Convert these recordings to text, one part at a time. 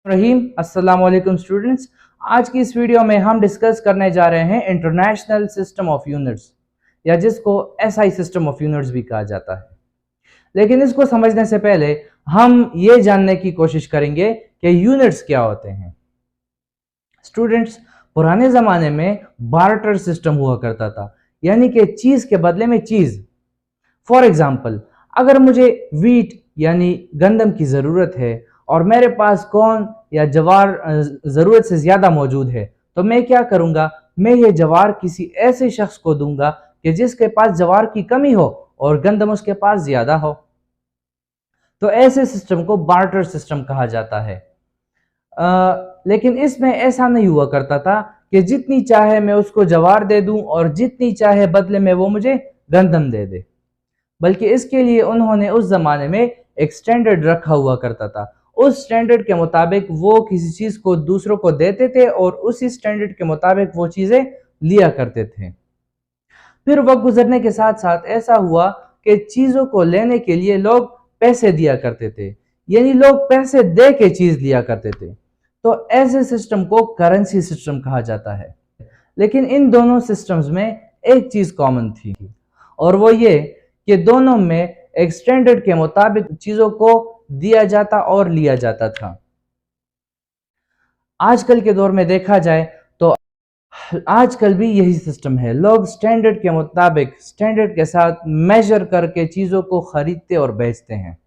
रहीम अस्सलाम वालेकुम स्टूडेंट्स। आज की इस वीडियो में हम डिस्कस करने जा रहे हैं इंटरनेशनल सिस्टम ऑफ यूनिट्स या जिसको एसआई सिस्टम ऑफ यूनिट्स भी कहा जाता है। लेकिन इसको समझने से पहले हम ये जानने की कोशिश करेंगे कि यूनिट्स क्या होते हैं। स्टूडेंट्स, पुराने ज़माने में बार्टर सिस्टम हुआ करता था, यानी कि चीज़ के बदले में चीज़। फॉर एग्जाम्पल, अगर मुझे वीट यानी गंदम की ज़रूरत है और मेरे पास कॉर्न या जवार ज़रूरत से ज़्यादा मौजूद है, तो मैं क्या करूँगा, मैं ये जवार किसी ऐसे शख्स को दूंगा कि जिसके पास जवार की कमी हो और गंदम उसके पास ज़्यादा हो। तो ऐसे सिस्टम को बार्टर सिस्टम कहा जाता है। लेकिन इसमें ऐसा नहीं हुआ करता था कि जितनी चाहे मैं उसको जवार दे दूं और जितनी चाहे बदले में वो मुझे गंदम दे दे, बल्कि इसके लिए उन्होंने उस जमाने में एक स्टैंडर्ड रखा हुआ करता था। उस स्टैंडर्ड के मुताबिक वो किसी चीज को दूसरों को देते थे और उसी स्टैंडर्ड के मुताबिक वो चीजें लिया करते थे। फिर वक्त गुजरने के साथ साथ ऐसा हुआ कि चीजों को लेने के लिए लोग पैसे दिया करते थे, यानी लोग पैसे दे के चीज लिया करते थे। तो ऐसे सिस्टम को करेंसी सिस्टम कहा जाता है। लेकिन इन दोनों सिस्टम्स में एक चीज कॉमन थी, और वो ये कि दोनों में एक स्टैंडर्ड के मुताबिक चीजों को दिया जाता और लिया जाता था। आजकल के दौर में देखा जाए तो आजकल भी यही सिस्टम है। लोग स्टैंडर्ड के मुताबिक स्टैंडर्ड के साथ मेजर करके चीजों को खरीदते और बेचते हैं।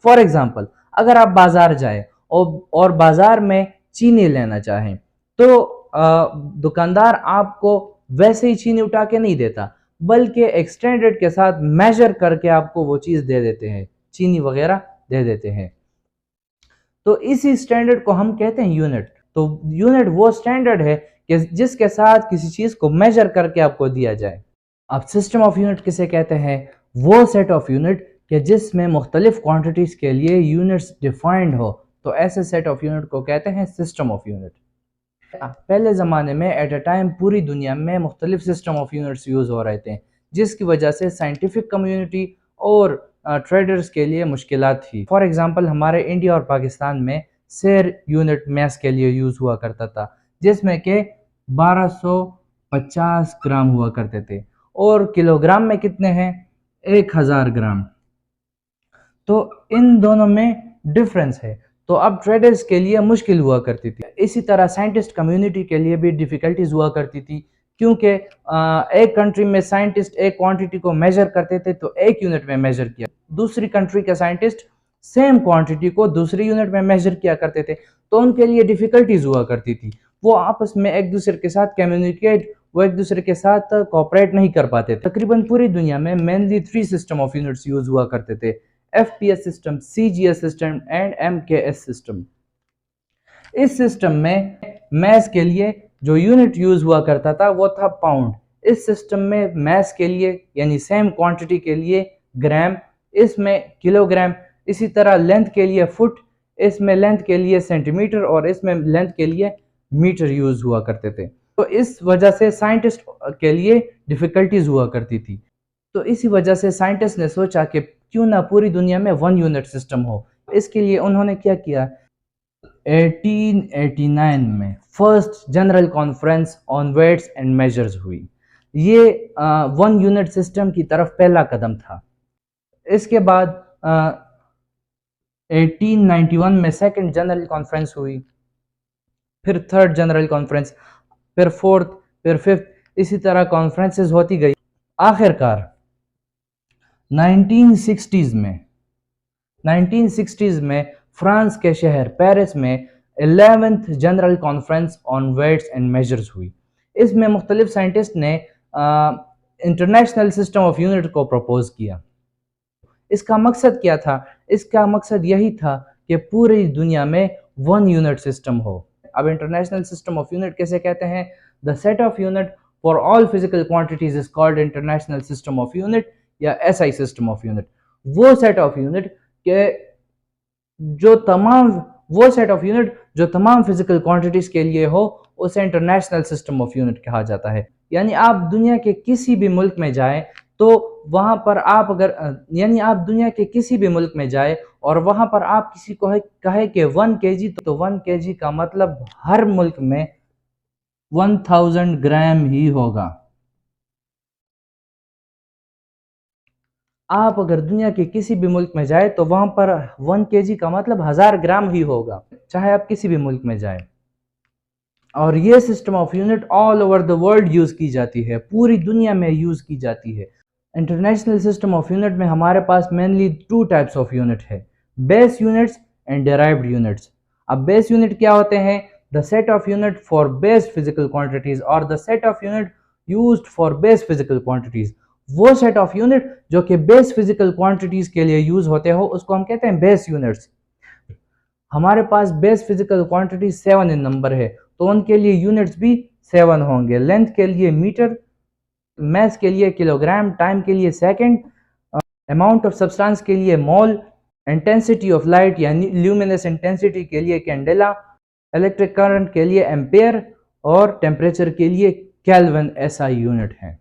फॉर एग्जाम्पल, अगर आप बाजार जाए और बाजार में चीनी लेना चाहें तो दुकानदार आपको वैसे ही चीनी उठा के नहीं देता, बल्कि एक स्टैंडर्ड के साथ मेजर करके आपको वो चीज़ दे देते हैं, चीनी वगैरह दे देते हैं। तो इसी स्टैंडर्ड को हम कहते हैं यूनिट। तो यूनिट वो स्टैंडर्ड है कि जिसके साथ किसी चीज़ को मेजर करके आपको दिया जाए। अब सिस्टम ऑफ यूनिट किसे कहते हैं? वो सेट ऑफ यूनिट कि जिसमें मुख्तलिफ क्वांटिटीज़ के लिए यूनिट्स डिफाइंड हो, तो ऐसे सेट ऑफ यूनिट को कहते हैं सिस्टम ऑफ यूनिट। पहले ज़माने में एट अ टाइम पूरी दुनिया में मुख्तलिफ सिस्टम ऑफ यूनिट्स यूज़ हो रहे थे, जिसकी वजह से साइंटिफिक कम्युनिटी और ट्रेडर्स के लिए मुश्किलात थी। फॉर एग्ज़ाम्पल, हमारे इंडिया और पाकिस्तान में सेर यूनिट मैस के लिए यूज़ हुआ करता था, जिसमें के 1250 ग्राम हुआ करते थे, और किलोग्राम में कितने हैं? 1000 ग्राम। तो इन दोनों में डिफरेंस है। तो अब ट्रेडर्स के लिए मुश्किल हुआ करती थी। इसी तरह साइंटिस्ट कम्युनिटी के लिए भी डिफ़िकल्टीज हुआ करती थी, क्योंकि एक कंट्री में साइंटिस्ट एक क्वांटिटी को मेजर करते थे तो एक यूनिट में मेजर किया, दूसरी कंट्री के साइंटिस्ट सेम क्वांटिटी को दूसरी यूनिट में मेजर किया करते थे, तो उनके लिए डिफ़िकल्टीज हुआ करती थी। वो आपस में एक दूसरे के साथ कम्युनिकेट, वो एक दूसरे के साथ कोऑपरेट नहीं कर पाते। तकरीबन पूरी दुनिया में mainly 3 system of units use हुआ करते थे: FPS system, CGS system and MKS system. इस सिस्टम में मैस के लिए जो यूनिट यूज हुआ करता था वो था पाउंड। इस सिस्टम में मैस के लिए यानी सेम क्वांटिटी के लिए ग्राम, इसमें किलोग्राम। इसी तरह लेंथ के लिए फुट, इसमें लेंथ के लिए सेंटीमीटर और इसमें लेंथ के लिए मीटर यूज हुआ करते थे। तो इस वजह से साइंटिस्ट के लिए डिफिकल्टीज हुआ करती थी। तो इसी वजह से साइंटिस्ट ने सोचा कि क्यों ना पूरी दुनिया में 1 यूनिट सिस्टम हो। इसके लिए उन्होंने क्या किया, 1889 में first general conference on weights and measures हुई। ये 1 यूनिट सिस्टम की तरफ पहला कदम था। इसके बाद 1891 में सेकंड जनरल कॉन्फ्रेंस हुई, फिर थर्ड जनरल कॉन्फ्रेंस, फिर फोर्थ, फिर फिफ्थ, इसी तरह कॉन्फ्रेंसेस होती गई। आखिरकार 1960s में फ्रांस के शहर पेरिस में 11th general conference on weights and measures हुई। इसमें मुख्तलिफ साइंटिस्ट ने इंटरनेशनल सिस्टम ऑफ यूनिट को प्रपोज किया। इसका मकसद क्या था? इसका मकसद यही था कि पूरी दुनिया में 1 यूनिट सिस्टम हो। अब इंटरनेशनल सिस्टम ऑफ यूनिट कैसे कहते हैं? The set of unit for all physical quantities is called international system of unit या SI सिस्टम ऑफ यूनिट। वो सेट ऑफ यूनिट जो तमाम फिजिकल क्वांटिटीज के लिए हो, उसे इंटरनेशनल सिस्टम ऑफ यूनिट कहा जाता है। यानी आप दुनिया के किसी भी मुल्क में जाएं तो वहां पर आप अगर यानी आप दुनिया के किसी भी मुल्क में जाए और वहां पर आप किसी को कहे कि 1 kg, तो 1 kg का मतलब हर मुल्क में 1000 ग्राम ही होगा। आप अगर दुनिया के किसी भी मुल्क में जाए तो वहां पर 1 kg का मतलब 1000 ग्राम ही होगा, चाहे आप किसी भी मुल्क में जाए। और ये system of unit all over the world use की जाती है, पूरी दुनिया में यूज की जाती है। इंटरनेशनल सिस्टम ऑफ यूनिट में हमारे पास मेनली 2 टाइप्स ऑफ यूनिट है, base units and derived units. अब बेस यूनिट क्या होते हैं? The set of unit for based physical quantities और the set of unit used for based physical quantities. वो सेट ऑफ यूनिट जो कि base physical quantities के लिए यूज होते हो उसको हम कहते हैं बेस यूनिट्स। हमारे पास बेस फिजिकल क्वांटिटी 7 इन नंबर है, तो उनके लिए यूनिट्स भी 7 होंगे। लेंथ के लिए मीटर, मैस के लिए किलोग्राम, टाइम के लिए सेकंड, अमाउंट ऑफ सब्सटेंस के लिए मोल, इंटेंसिटी ऑफ लाइट यानी ल्यूमिनस इंटेंसिटी के लिए कैंडेला, इलेक्ट्रिक करंट के लिए एम्पेयर और टेम्परेचर के लिए केल्विन एसआई यूनिट है।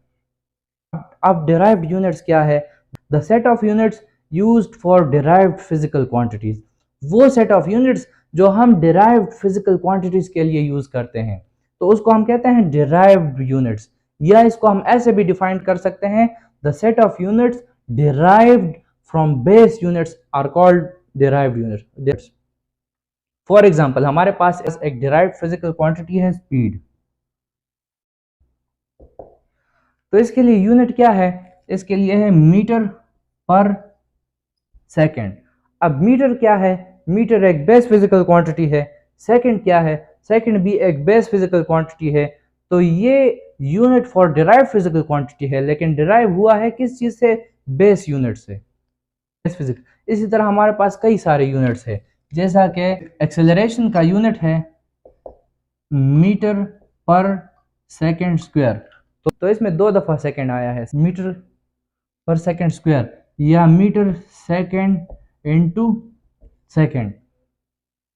अब डिराइव्ड यूनिट्स क्या है? The set of units used for derived physical quantities. वो सेट ऑफ यूनिट्स जो हम डिराइव्ड फिजिकल क्वांटिटीज के लिए यूज करते हैं, तो उसको हम कहते हैं डिराइव्ड यूनिट्स। या इसको हम ऐसे भी डिफाइन कर सकते हैं, the set of units derived from base units are called derived units. For example, हमारे पास एक डिराइव्ड फिजिकल क्वांटिटी है स्पीड, तो इसके लिए यूनिट क्या है? इसके लिए है मीटर पर सेकेंड। अब मीटर क्या है? मीटर एक बेस फिजिकल क्वांटिटी है। सेकंड क्या है? सेकंड भी एक बेस फिजिकल क्वांटिटी है। तो ये unit for derive physical quantity है, लेकिन डिराइव हुआ है किस चीज से? बेस यूनिट से, बेस फिजिकल। इसी तरह हमारे पास कई सारे यूनिट्स है, जैसा कि एक्सेलरेशन का यूनिट है मीटर पर सेकेंड स्क्वायर। तो इसमें 2 दफा सेकेंड आया है, मीटर पर सेकेंड स्क्वायर या मीटर सेकेंड इंटू सेकेंड।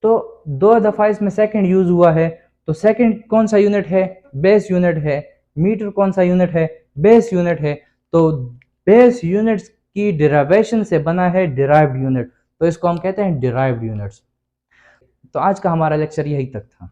तो 2 दफा इसमें सेकेंड यूज हुआ है, तो सेकेंड कौन सा यूनिट है? बेस यूनिट है। मीटर कौन सा यूनिट है? बेस यूनिट है। तो बेस यूनिट्स की डिराइवेशन से बना है डिराइव्ड यूनिट, तो इसको हम कहते हैं डिराइव्ड यूनिट्स। तो आज का हमारा लेक्चर यही तक था।